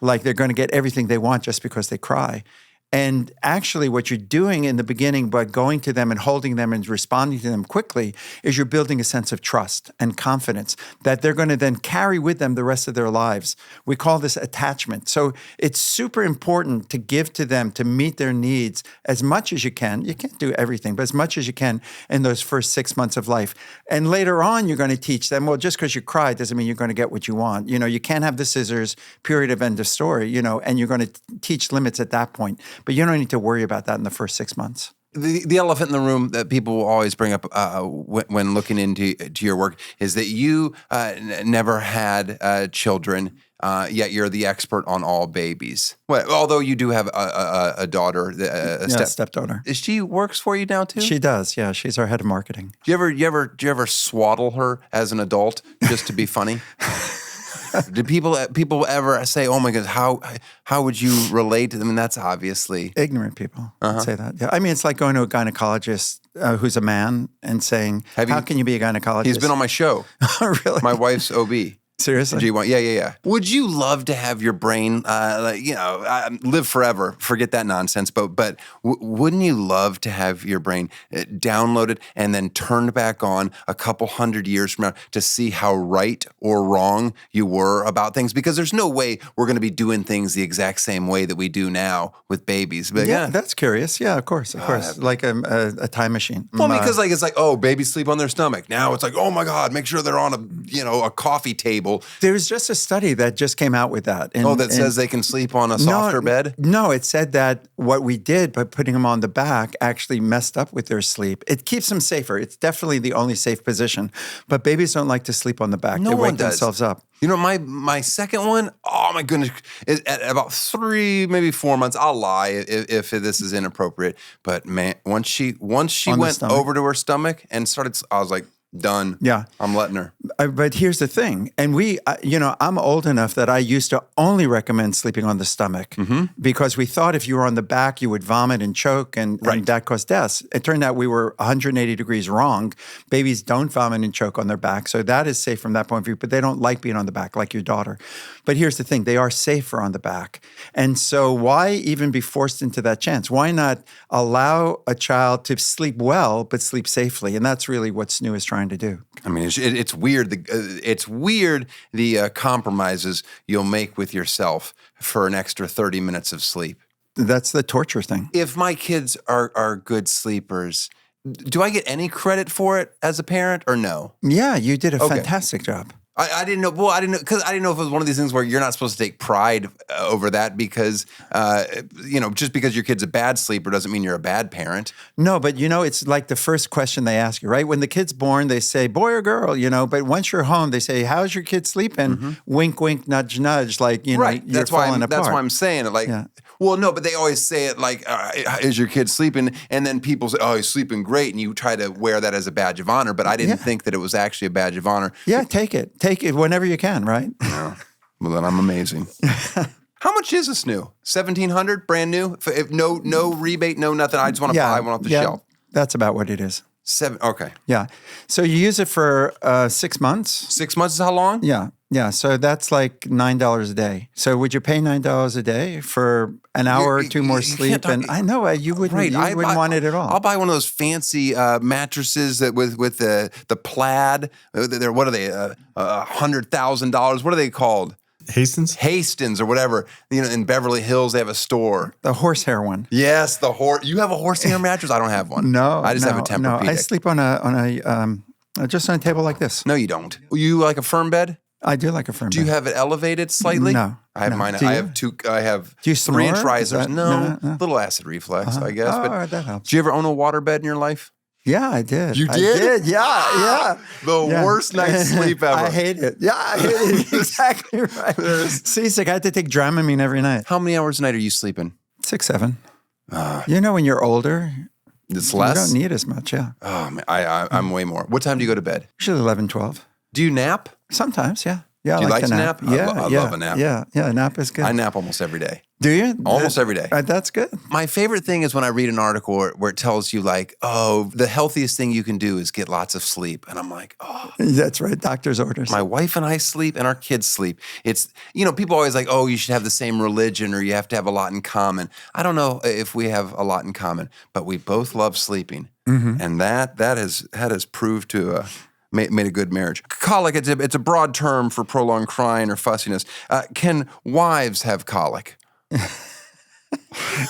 Speaker 2: like they're going to get everything they want just because they cry. And actually what you're doing in the beginning by going to them and holding them and responding to them quickly is you're building a sense of trust and confidence that they're going to then carry with them the rest of their lives. We call this attachment. So it's super important to give to them, to meet their needs as much as you can. You can't do everything, but as much as you can in those first 6 months of life. And later on, you're going to teach them, well, just because you cry doesn't mean you're going to get what you want. You know, you can't have the scissors, period of end of story, and you're going to teach limits at that point. But you don't need to worry about that in the first 6 months.
Speaker 1: The elephant in the room that people will always bring up when looking into your work is that you never had children, yet you're the expert on all babies. Well, although you do have a daughter, a
Speaker 2: stepdaughter.
Speaker 1: She works for you now too?
Speaker 2: She does. Yeah, she's our head of marketing.
Speaker 1: Do you ever swaddle her as an adult just to be funny? Did people ever say, "Oh my God, how would you relate to them?" And that's obviously
Speaker 2: ignorant people would say that. Yeah, I mean, it's like going to a gynecologist who's a man and saying, "How can you be a gynecologist?"
Speaker 1: He's been on my show.
Speaker 2: Really?
Speaker 1: My wife's OB.
Speaker 2: Seriously?
Speaker 1: G1. Yeah. Would you love to have your brain, live forever? Forget that nonsense. But wouldn't you love to have your brain downloaded and then turned back on a couple hundred years from now to see how right or wrong you were about things? Because there's no way we're going to be doing things the exact same way that we do now with babies. But
Speaker 2: yeah, that's curious. Yeah, of course. Like a time machine.
Speaker 1: Well, because it's like, oh, babies sleep on their stomach. Now it's like, oh my God, make sure they're on a coffee table table.
Speaker 2: There's just a study that just came out with that.
Speaker 1: That says they can sleep on a softer bed?
Speaker 2: No, it said that what we did by putting them on the back actually messed up with their sleep. It keeps them safer. It's definitely the only safe position. But babies don't like to sleep on the back.
Speaker 1: No
Speaker 2: they
Speaker 1: one
Speaker 2: wake
Speaker 1: does.
Speaker 2: themselves up.
Speaker 1: You know, my second one, oh my goodness, at about 3, maybe 4 months, I'll lie if this is inappropriate. But man, once she went over to her stomach and started, I was like, done.
Speaker 2: Yeah.
Speaker 1: I'm letting her.
Speaker 2: But here's the thing. And I'm old enough that I used to only recommend sleeping on the stomach because we thought if you were on the back, you would vomit and choke and that caused deaths. It turned out we were 180 degrees wrong. Babies don't vomit and choke on their back. So that is safe from that point of view, but they don't like being on the back like your daughter. But here's the thing. They are safer on the back. And so why even be forced into that chance? Why not allow a child to sleep well, but sleep safely? And that's really what SNOO is trying to do.
Speaker 1: I mean, it's weird. It's weird the compromises you'll make with yourself for an extra 30 minutes of sleep.
Speaker 2: That's the torture thing.
Speaker 1: If my kids are good sleepers, do I get any credit for it as a parent or no?
Speaker 2: Yeah, you did a fantastic job.
Speaker 1: I didn't know. Well, I didn't know because I didn't know if it was one of these things where you're not supposed to take pride over that because, just because your kid's a bad sleeper doesn't mean you're a bad parent.
Speaker 2: No, but it's like the first question they ask you, right? When the kid's born, they say, boy or girl, but once you're home, they say, how's your kid sleeping? Wink, wink, nudge, nudge, like,
Speaker 1: right.
Speaker 2: You're falling apart.
Speaker 1: That's why I'm saying it. Like, well, no, but they always say it like, is your kid sleeping? And then people say, oh, he's sleeping great. And you try to wear that as a badge of honor. But I didn't think that it was actually a badge of honor.
Speaker 2: Yeah, take it. Take it whenever you can, right?
Speaker 1: Yeah. Well, then I'm amazing. How much is a SNOO? $1,700, brand new? If no rebate, no nothing. I just want to buy one off the shelf.
Speaker 2: That's about what it is.
Speaker 1: Okay.
Speaker 2: Yeah. So you use it for 6 months.
Speaker 1: 6 months is how long?
Speaker 2: Yeah. Yeah. So that's like $9 a day. So would you pay $9 a day for an hour or two more sleep? And I know you wouldn't. You wouldn't want it at all.
Speaker 1: I'll buy one of those fancy mattresses that with the plaid. What are they? $100,000. What are they called? Hastings or whatever. In Beverly Hills they have a store.
Speaker 2: The horsehair one.
Speaker 1: Yes, the horse. You have a horsehair mattress? I don't have one.
Speaker 2: No,
Speaker 1: I just have a Tempur-Pedic.
Speaker 2: No, I sleep on a just on a table like this.
Speaker 1: No, you don't. You like a firm bed?
Speaker 2: I do like a firm bed.
Speaker 1: Do you have it elevated slightly?
Speaker 2: No.
Speaker 1: I have mine. I have two. I have
Speaker 2: do you
Speaker 1: 3-inch
Speaker 2: snore?
Speaker 1: risers. No, little acid reflux, I guess. But
Speaker 2: that helps.
Speaker 1: Do you ever own a water bed in your life?
Speaker 2: Yeah, I did.
Speaker 1: You did?
Speaker 2: I did. Yeah.
Speaker 1: The worst night's sleep ever.
Speaker 2: I hate it. Yeah, I hate it. Exactly right. Seasick. I had to take Dramamine every night.
Speaker 1: How many hours a night are you sleeping?
Speaker 2: 6, 7. When you're older,
Speaker 1: it's less.
Speaker 2: You don't need as much. Yeah.
Speaker 1: Oh man, I'm way more. What time do you go to bed?
Speaker 2: Usually 11, 12.
Speaker 1: Do you nap?
Speaker 2: Sometimes, yeah. Yeah,
Speaker 1: do you like to nap?
Speaker 2: Yeah,
Speaker 1: I love a nap.
Speaker 2: Yeah, a nap is good.
Speaker 1: I nap almost every day.
Speaker 2: Do you?
Speaker 1: Almost every day.
Speaker 2: That's good.
Speaker 1: My favorite thing is when I read an article where it tells you like, oh, the healthiest thing you can do is get lots of sleep. And I'm like, oh.
Speaker 2: That's right. Doctor's orders.
Speaker 1: My wife and I sleep and our kids sleep. It's, people always like, oh, you should have the same religion or you have to have a lot in common. I don't know if we have a lot in common, but we both love sleeping. Mm-hmm. And that has proved to made a good marriage. Colic, it's a broad term for prolonged crying or fussiness. Can wives have colic?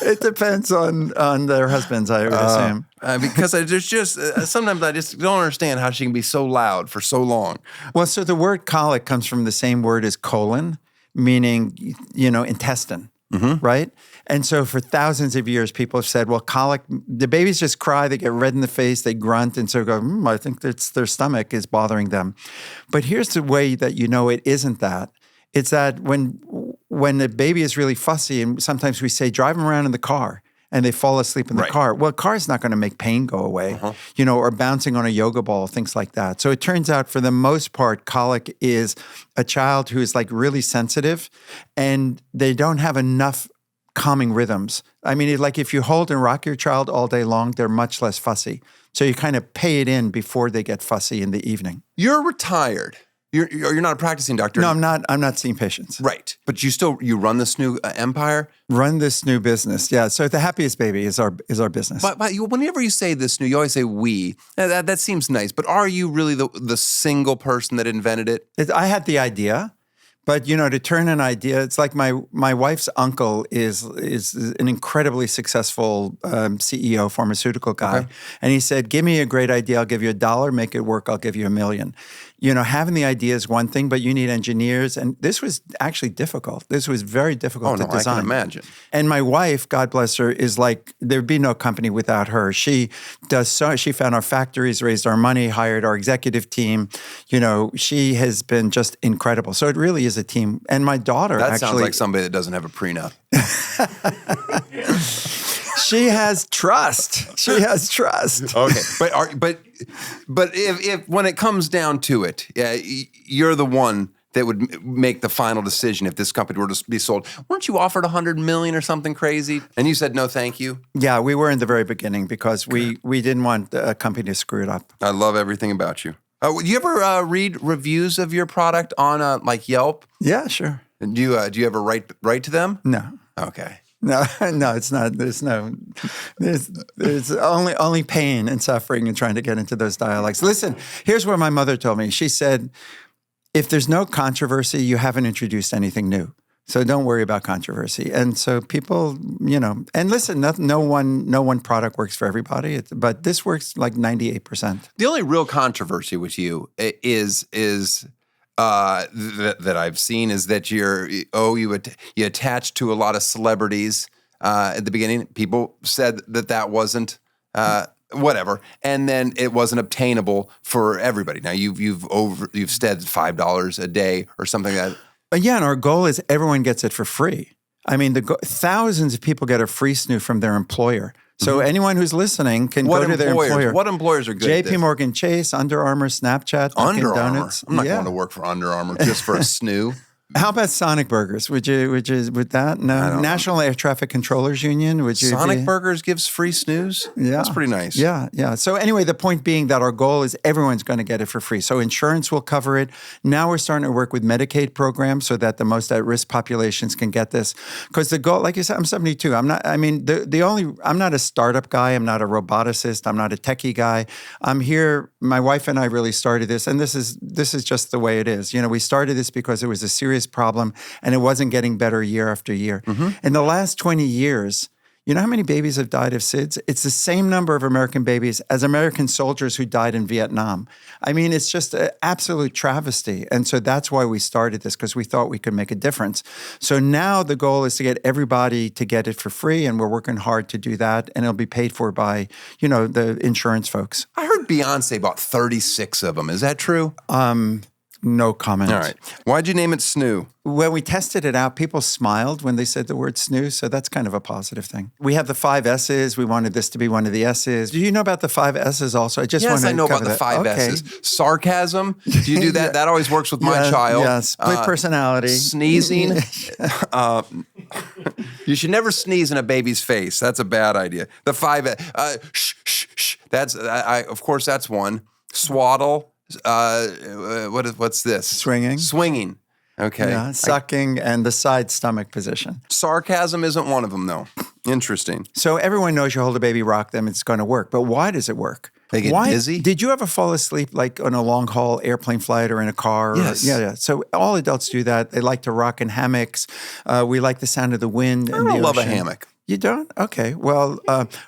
Speaker 2: It depends on their husbands, I would assume.
Speaker 1: Because there's just sometimes I just don't understand how she can be so loud for so long.
Speaker 2: Well, so the word colic comes from the same word as colon, meaning intestine, right? And so for thousands of years, people have said, well, colic, the babies just cry, they get red in the face, they grunt, and so go, I think it's their stomach is bothering them. But here's the way that it isn't that. It's that when the baby is really fussy, and sometimes we say, drive them around in the car, and they fall asleep in the car. Well, a car's not going to make pain go away, or bouncing on a yoga ball, things like that. So it turns out for the most part, colic is a child who is like really sensitive, and they don't have enough calming rhythms. I mean, like if you hold and rock your child all day long, they're much less fussy. So you kind of pay it in before they get fussy in the evening.
Speaker 1: You're retired. You're not a practicing doctor.
Speaker 2: No, I'm not. I'm not seeing patients.
Speaker 1: Right, but you run the SNOO empire.
Speaker 2: Run the SNOO business. Yeah. So the happiest baby is our business.
Speaker 1: But whenever you say the SNOO, you always say we. That seems nice. But are you really the single person that invented it?
Speaker 2: I had the idea. But to turn an idea, it's like my wife's uncle is an incredibly successful CEO, pharmaceutical guy,
Speaker 1: Okay.
Speaker 2: and he said, "Give me a great idea, I'll give you $1. Make it work, I'll give you $1 million." Having the idea is one thing, but you need engineers, and this was actually difficult. This was very difficult to design.
Speaker 1: I can imagine.
Speaker 2: And my wife, God bless her, is like there'd be no company without her. She found our factories, raised our money, hired our executive team. She has been just incredible. So it really is a team. And my daughter
Speaker 1: That
Speaker 2: actually
Speaker 1: sounds like somebody that doesn't have a prenup.
Speaker 2: She has trust. She has trust.
Speaker 1: Okay, but if when it comes down to it, you're the one that would make the final decision if this company were to be sold. Weren't you offered $100 million or something crazy? And you said no, thank you.
Speaker 2: Yeah, we were in the very beginning because we didn't want a company to screw it up.
Speaker 1: I love everything about you. Do you ever read reviews of your product on like Yelp?
Speaker 2: Yeah, sure.
Speaker 1: And do you ever write to them?
Speaker 2: No.
Speaker 1: Okay.
Speaker 2: No, it's not. There's only pain and suffering in trying to get into those dialogues. Listen, here's what my mother told me. She said, if there's no controversy, you haven't introduced anything new. So don't worry about controversy. And so people, and listen, no one product works for everybody, but this works like 98%.
Speaker 1: The only real controversy with you is that I've seen is that you attach to a lot of celebrities at the beginning. People said that wasn't whatever, and then it wasn't obtainable for everybody. Now you've said $5 a day or something like that.
Speaker 2: Yeah, and our goal is everyone gets it for free. I mean, thousands of people get a free SNOO from their employer. So anyone who's listening can go to their employer.
Speaker 1: What employers are good at this?
Speaker 2: JP Morgan Chase, Under Armour, Snapchat, Dunkin'
Speaker 1: Under Armour.
Speaker 2: Donuts.
Speaker 1: I'm not going to work for Under Armour just for a SNOO.
Speaker 2: How about Sonic Burgers? Would that? No. National Air Traffic Controllers Union? Would you?
Speaker 1: Sonic Burgers gives free SNOOs?
Speaker 2: Yeah.
Speaker 1: That's pretty nice.
Speaker 2: Yeah. So anyway, the point being that our goal is everyone's going to get it for free. So insurance will cover it. Now we're starting to work with Medicaid programs so that the most at-risk populations can get this. Because the goal, like you said, I'm 72. I'm not a startup guy. I'm not a roboticist. I'm not a techie guy. I'm here. My wife and I really started this, and this is just the way it is. We started this because it was a serious problem and it wasn't getting better year after year. Mm-hmm. In the last 20 years, you know how many babies have died of SIDS? It's the same number of American babies as American soldiers who died in Vietnam. I mean, it's just an absolute travesty. And so that's why we started this, because we thought we could make a difference. So now the goal is to get everybody to get it for free, and we're working hard to do that. And it'll be paid for by, the insurance folks.
Speaker 1: I heard Beyonce bought 36 of them. Is that true?
Speaker 2: No comment.
Speaker 1: All right. Why'd you name it SNOO?
Speaker 2: When we tested it out, people smiled when they said the word SNOO, so that's kind of a positive thing. We have the 5 S's. We wanted this to be one of the S's. Do you know about the 5 S's also?
Speaker 1: I know about the 5 S's. Sarcasm. Do you do that? Yeah. That always works with my child.
Speaker 2: Yeah, split personality.
Speaker 1: Sneezing. You should never sneeze in a baby's face. That's a bad idea. The 5 shh, shh, shh. Of course, that's one. Swaddle. What's this? Swinging. Okay.
Speaker 2: Yeah, sucking and the side stomach position.
Speaker 1: Sarcasm isn't one of them, though. Interesting.
Speaker 2: So everyone knows you hold a baby, rock them, it's going to work. But why does it work?
Speaker 1: They get dizzy?
Speaker 2: Did you ever fall asleep like on a long haul airplane flight or in a car?
Speaker 1: Yes.
Speaker 2: Yeah. So all adults do that. They like to rock in hammocks. We like the sound of the wind.
Speaker 1: I don't love a hammock.
Speaker 2: You don't? Okay. Well,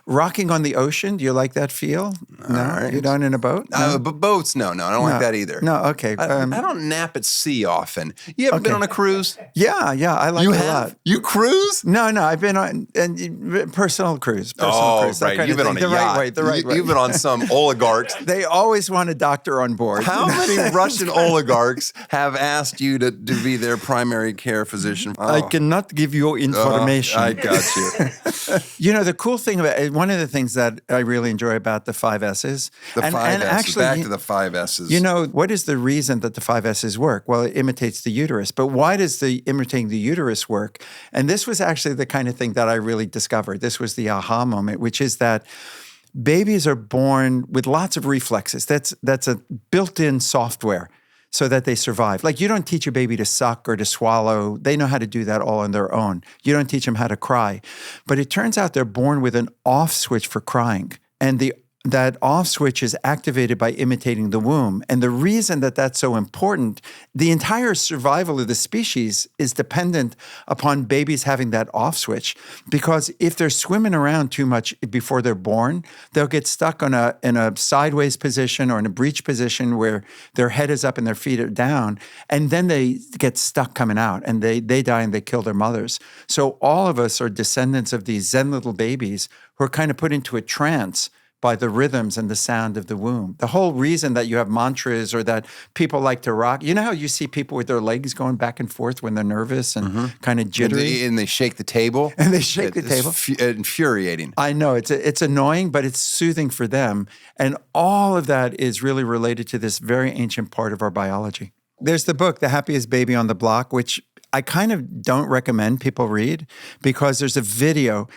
Speaker 2: rocking on the ocean, do you like that feel? No?
Speaker 1: Right.
Speaker 2: You don't in a boat? No?
Speaker 1: But boats, no. I don't like that either.
Speaker 2: No, okay.
Speaker 1: I don't nap at sea often. You ever been on a cruise?
Speaker 2: Yeah. I like it a lot.
Speaker 1: You cruise?
Speaker 2: No. I've been on personal cruise. Cruise,
Speaker 1: right. You've been on a yacht.
Speaker 2: The right way.
Speaker 1: You've been on some oligarchs.
Speaker 2: They always want a doctor on board.
Speaker 1: How many Russian oligarchs have asked you to be their primary care physician?
Speaker 2: I cannot give you information.
Speaker 1: I got you.
Speaker 2: The cool thing about it, one of the things that I really enjoy about the 5 S's.
Speaker 1: Actually, back to the 5 S's.
Speaker 2: What is the reason that the 5 S's work? Well, it imitates the uterus. But why does the imitating the uterus work? And this was actually the kind of thing that I really discovered. This was the aha moment, which is that babies are born with lots of reflexes. That's a built-in software so that they survive. Like you don't teach a baby to suck or to swallow. They know how to do that all on their own. You don't teach them how to cry. But it turns out they're born with an off switch for crying. And that off switch is activated by imitating the womb. And the reason that that's so important, the entire survival of the species is dependent upon babies having that off switch. Because if they're swimming around too much before they're born, they'll get stuck in a sideways position or in a breech position where their head is up and their feet are down. And then they get stuck coming out and they die and they kill their mothers. So all of us are descendants of these Zen little babies who are kind of put into a trance by the rhythms and the sound of the womb. The whole reason that you have mantras or that people like to rock, you know how you see people with their legs going back and forth when they're nervous and kind of jittery?
Speaker 1: And they shake the table.
Speaker 2: And they shake the table.
Speaker 1: Infuriating.
Speaker 2: I know. It's annoying, but it's soothing for them. And all of that is really related to this very ancient part of our biology. There's the book, The Happiest Baby on the Block, which I kind of don't recommend people read because there's a video.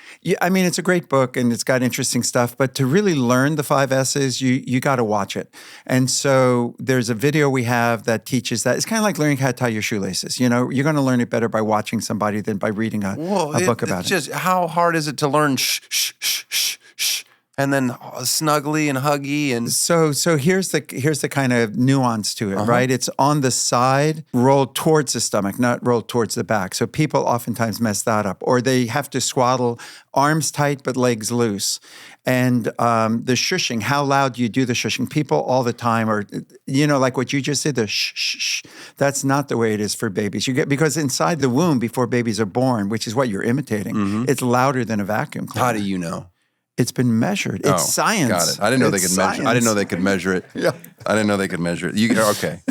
Speaker 2: I mean, it's a great book and it's got interesting stuff, but to really learn the 5 S's, you got to watch it. And so there's a video we have that teaches that. It's kind of like learning how to tie your shoelaces. You know, you're going to learn it better by watching somebody than by reading a book about it.
Speaker 1: Just how hard is it to learn shh, shh, shh, shh, shh, and then snuggly and huggy and
Speaker 2: so here's the kind of nuance to it, right? It's on the side, rolled towards the stomach, not rolled towards the back. So people oftentimes mess that up, or they have to swaddle arms tight but legs loose. And the shushing, how loud do you do the shushing? People all the time are, you know, like what you just did, the shh, shh, shh. That's not the way it is for babies. Because inside the womb, before babies are born, which is what you're imitating, it's louder than a vacuum cleaner.
Speaker 1: How do you know?
Speaker 2: It's been measured. It's science.
Speaker 1: Got it. I didn't know they could measure. I didn't know they could measure it.
Speaker 2: Yeah.
Speaker 1: I didn't know they could measure it. Okay.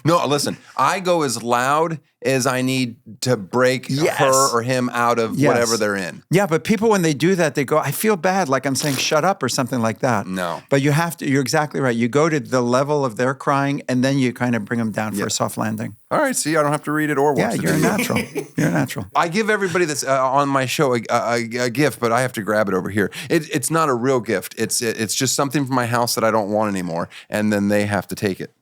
Speaker 1: No, listen. I go as loud as I need to break her or him out of whatever they're in.
Speaker 2: Yeah, but people, when they do that, they go, I feel bad, like I'm saying shut up or something like that.
Speaker 1: No.
Speaker 2: But you have to, you're exactly right. You go to the level of their crying and then you kind of bring them down for a soft landing.
Speaker 1: All right, see, I don't have to read it or watch it.
Speaker 2: Yeah, you're a natural. You're a natural.
Speaker 1: I give everybody that's on my show a gift, but I have to grab it over here. It's not a real gift. It's just something from my house that I don't want anymore, and then they have to take it.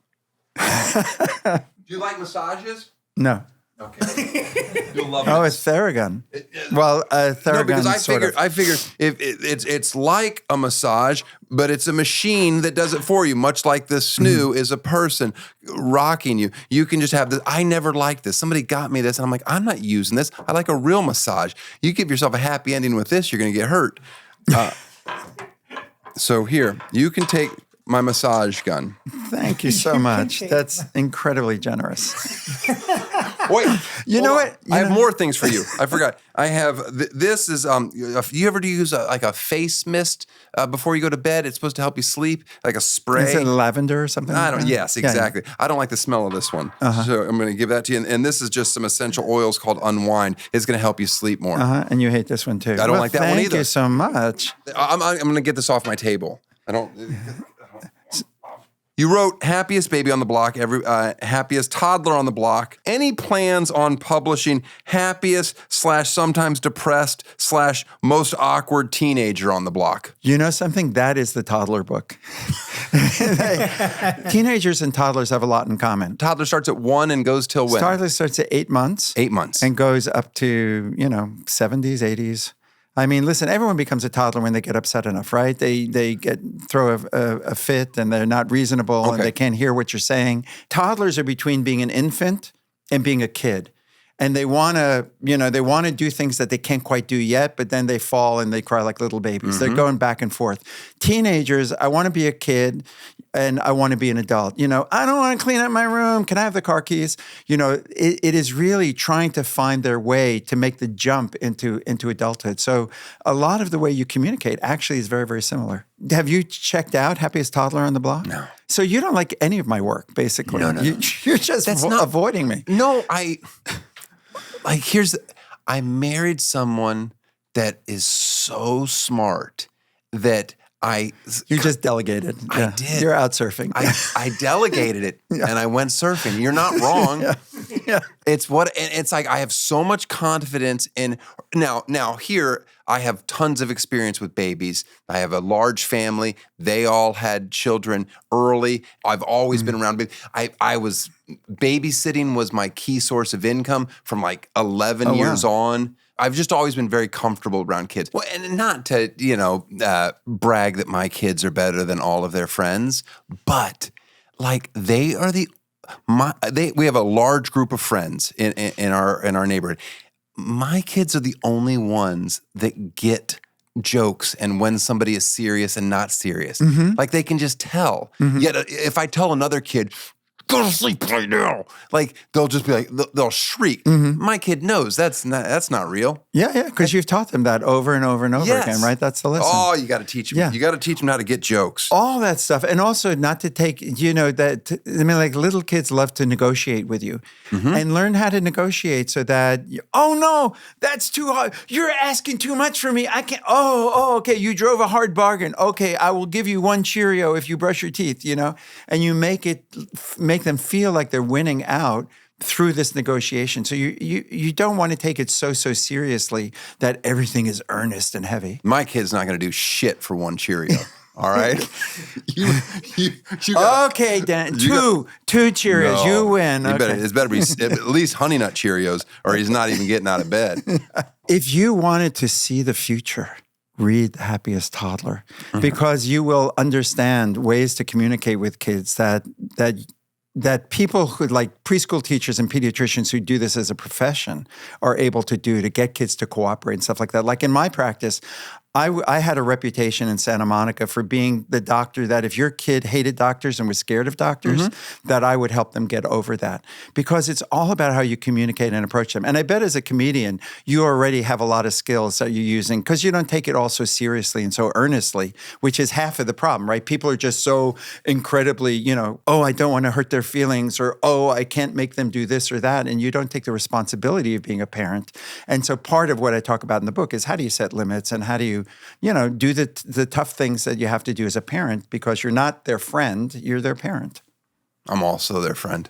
Speaker 1: Do you like massages?
Speaker 2: No.
Speaker 1: Okay. You'll love it.
Speaker 2: Oh, it's Theragun. Well, Theragun.
Speaker 1: No, because I figure if it's like a massage, but it's a machine that does it for you, much like the SNOO is a person rocking you. You can just have this. I never liked this. Somebody got me this, and I'm like, I'm not using this. I like a real massage. You give yourself a happy ending with this, you're going to get hurt. So here, you can take my massage gun.
Speaker 2: Thank you so much. That's incredibly generous.
Speaker 1: Wait,
Speaker 2: you know what?
Speaker 1: I have more things for you. I forgot. I have, this is, you ever use a face mist before you go to bed? It's supposed to help you sleep, like a spray.
Speaker 2: Is it lavender or something?
Speaker 1: Yes, exactly. Yeah. I don't like the smell of this one. So I'm going to give that to you. And this is just some essential oils called Unwind. It's going to help you sleep more.
Speaker 2: And you hate this one too.
Speaker 1: I don't like that one either.
Speaker 2: Thank you so much.
Speaker 1: I'm going to get this off my table. I don't... You wrote happiest baby on the block, happiest toddler on the block. Any plans on publishing happiest / sometimes depressed / most awkward teenager on the block?
Speaker 2: You know something? That is the toddler book. Teenagers and toddlers have a lot in common.
Speaker 1: Toddler starts at 1 and goes till when?
Speaker 2: Toddler starts at 8 months.
Speaker 1: 8 months.
Speaker 2: And goes up to, 70s, 80s. I mean, listen, everyone becomes a toddler when they get upset enough, right? They throw a fit and they're not reasonable and they can't hear what you're saying. Toddlers are between being an infant and being a kid. And they want to do things that they can't quite do yet, but then they fall and they cry like little babies. They're going back and forth. Teenagers, I want to be a kid and I want to be an adult. I don't want to clean up my room. Can I have the car keys? It is really trying to find their way to make the jump into adulthood. So a lot of the way you communicate actually is very, very similar. Have you checked out Happiest Toddler on the Block?
Speaker 1: No.
Speaker 2: So you don't like any of my work, basically.
Speaker 1: No.
Speaker 2: You're just avoiding me.
Speaker 1: No, I married someone that is so smart that
Speaker 2: You just delegated.
Speaker 1: I did.
Speaker 2: You're out surfing.
Speaker 1: I delegated it and I went surfing. You're not wrong. It's like I have so much confidence in now here I have tons of experience with babies. I have a large family. They all had children early. I've always been around babies. I was babysitting was my key source of income from like 11 years on. I've just always been very comfortable around kids. Well, and not to, brag that my kids are better than all of their friends, but like we have a large group of friends in our neighborhood. My kids are the only ones that get jokes and when somebody is serious and not serious. Like they can just tell. Yet if I tell another kid, go to sleep right now, like they'll just be like, they'll shriek. My kid knows that's not real.
Speaker 2: Yeah, because you've taught them that over and over and over again, right? That's the lesson.
Speaker 1: Oh, you got to teach them.
Speaker 2: Yeah.
Speaker 1: You got to teach them how to get jokes.
Speaker 2: All that stuff. And also not to take, like little kids love to negotiate with you and learn how to negotiate so that, oh no, that's too hard. You're asking too much for me. I can't, okay, you drove a hard bargain. Okay, I will give you one Cheerio if you brush your teeth, and you make them feel like they're winning out through this negotiation. So you don't want to take it so seriously that everything is earnest and heavy.
Speaker 1: My kid's not going to do shit for one Cheerio. All right.
Speaker 2: Okay, Dan. Two Cheerios. No, you win.
Speaker 1: It better be at least Honey Nut Cheerios, or he's not even getting out of bed.
Speaker 2: If you wanted to see the future, read The Happiest Toddler, because you will understand ways to communicate with kids that people who, like preschool teachers and pediatricians who do this as a profession, are able to do to get kids to cooperate and stuff like that. Like in my practice, I had a reputation in Santa Monica for being the doctor that if your kid hated doctors and was scared of doctors, that I would help them get over that. Because it's all about how you communicate and approach them. And I bet as a comedian, you already have a lot of skills that you're using because you don't take it all so seriously and so earnestly, which is half of the problem, right? People are just so incredibly, I don't want to hurt their feelings, or, I can't make them do this or that. And you don't take the responsibility of being a parent. And so part of what I talk about in the book is how do you set limits and how do you do the tough things that you have to do as a parent, because you're not their friend, you're their parent.
Speaker 1: I'm also their friend.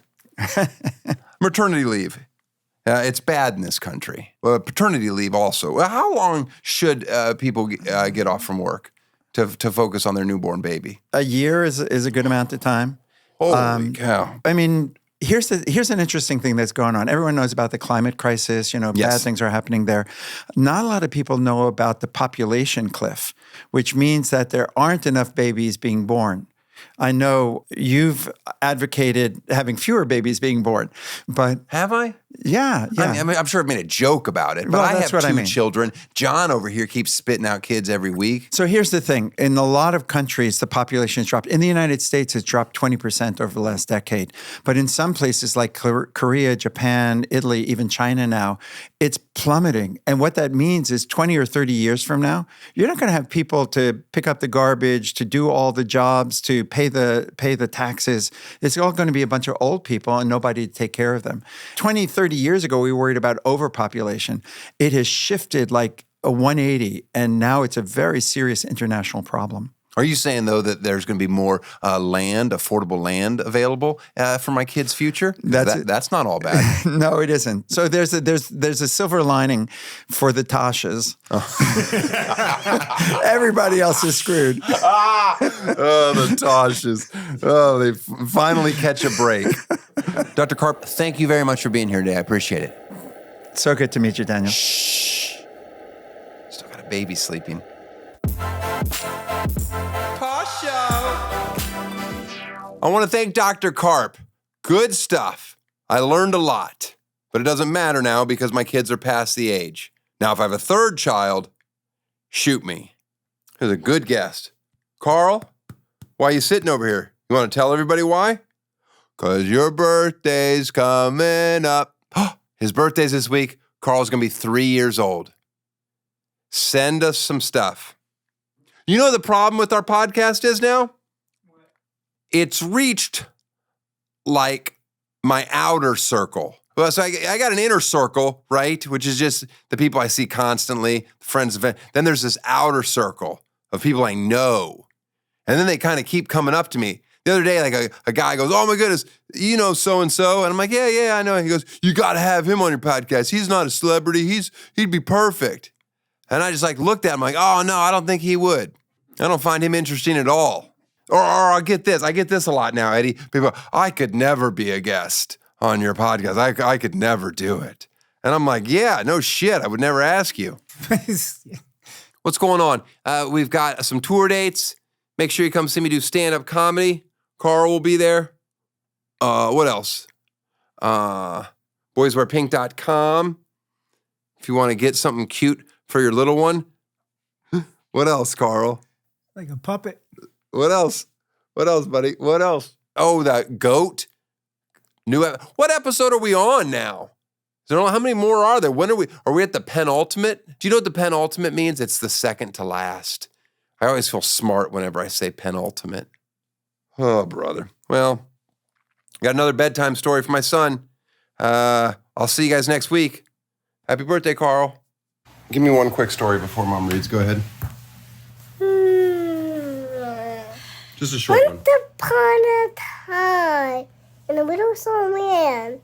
Speaker 1: Maternity leave. It's bad in this country. Paternity leave also. How long should people get off from work to focus on their newborn baby?
Speaker 2: A year is a good amount of time.
Speaker 1: Holy cow.
Speaker 2: I mean, here's an interesting thing that's going on. Everyone knows about the climate crisis. Bad things are happening there. Not a lot of people know about the population cliff, which means that there aren't enough babies being born. I know you've advocated having fewer babies being born, but
Speaker 1: have I?
Speaker 2: Yeah.
Speaker 1: I mean, I'm sure I've made a joke about it, but I have two children. John over here keeps spitting out kids every week.
Speaker 2: So here's the thing. In a lot of countries, the population has dropped. In the United States, it's dropped 20% over the last decade. But in some places like Korea, Japan, Italy, even China now, it's plummeting. And what that means is 20 or 30 years from now, you're not going to have people to pick up the garbage, to do all the jobs, to pay the taxes. It's all going to be a bunch of old people and nobody to take care of them. 20, 30 years ago, we were worried about overpopulation. It has shifted like a 180, and now it's a very serious international problem.
Speaker 1: Are you saying, though, that there's going to be more affordable land available for my kids' future? That's not all bad.
Speaker 2: No, it isn't. So there's a silver lining for the Toshes. Oh. Everybody else is screwed.
Speaker 1: The Toshes. Oh, they finally catch a break. Dr. Karp, thank you very much for being here today. I appreciate it.
Speaker 2: So good to meet you, Daniel.
Speaker 1: Shh. Still got a baby sleeping. Tosh Show. I want to thank Dr. Karp. Good stuff. I learned a lot, but it doesn't matter now because my kids are past the age. Now, if I have a third child, shoot me. Here's a good guest. Carl, why are you sitting over here? You want to tell everybody why? Because your birthday's coming up. His birthday's this week. Carl's going to be 3 years old. Send us some stuff. You know what the problem with our podcast is now? What? It's reached like my outer circle. Well, so I got an inner circle, right? Which is just the people I see constantly, friends. Then there's this outer circle of people I know. And then they kind of keep coming up to me. The other day, like a guy goes, oh my goodness, you know so-and-so? And I'm like, yeah, I know. And he goes, you got to have him on your podcast. He's not a celebrity. He'd be perfect. And I just like looked at him like, oh no, I don't think he would. I don't find him interesting at all. Or I get this a lot now, Eddie. People, I could never be a guest on your podcast. I could never do it. And I'm like, yeah, no shit. I would never ask you. What's going on? We've got some tour dates. Make sure you come see me do stand-up comedy. Carl will be there. What else? Boyswearpink.com. If you want to get something cute for your little one. What else, Carl?
Speaker 3: Like a puppet.
Speaker 1: What else? What else, buddy? What else? Oh, that goat. What episode are we on now? How many more are there? When are we at the penultimate? Do you know what the penultimate means? It's the second to last. I always feel smart whenever I say penultimate. Oh, brother. Well, got another bedtime story for my son. I'll see you guys next week. Happy birthday, Carl. Give me one quick story before Mom reads. Go ahead. Just a short one.
Speaker 4: Once upon a time, in a little small land,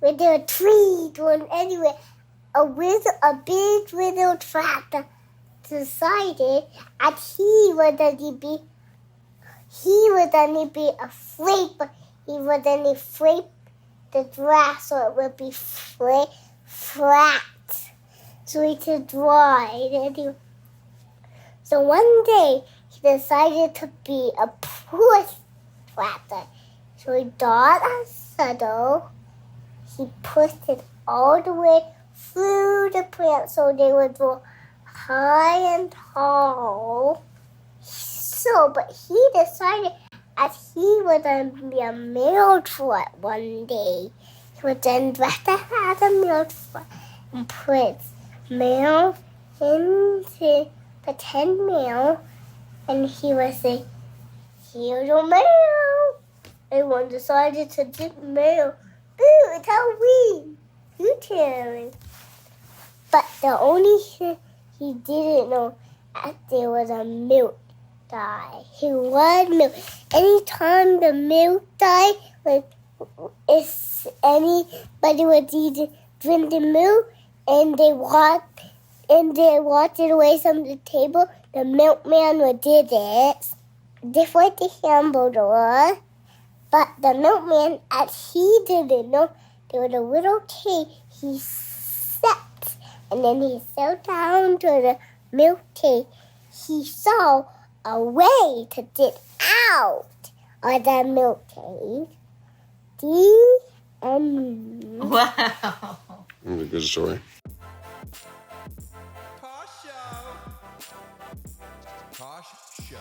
Speaker 4: where there were trees going anywhere, a big wizard tractor decided that he was only be afraid, but he was only afraid the grass so it would be flat. So he could ride. So one day he decided to be a push tractor. So he got a saddle. He pushed it all the way through the plant so they would go high and tall. But he decided that he was going to be a mail truck one day. He would then dress as a mail truck and put mail into pretend mail, and he would say, here's your mail. Everyone decided to get mail. Ooh, it's Halloween. You tell me. But the only thing he didn't know that there was a milk die. He loved milk. Anytime the milk died, if anybody would either drink the milk and they walked it away from the table, the milkman would do this. This was the hamburger. But the milkman, as he didn't know, there was a little cave. He sat, and then he sat down to the milk cave. He saw a way to get out of the milk cave. The end.
Speaker 5: Wow.
Speaker 1: That's a good story. Tosh Show.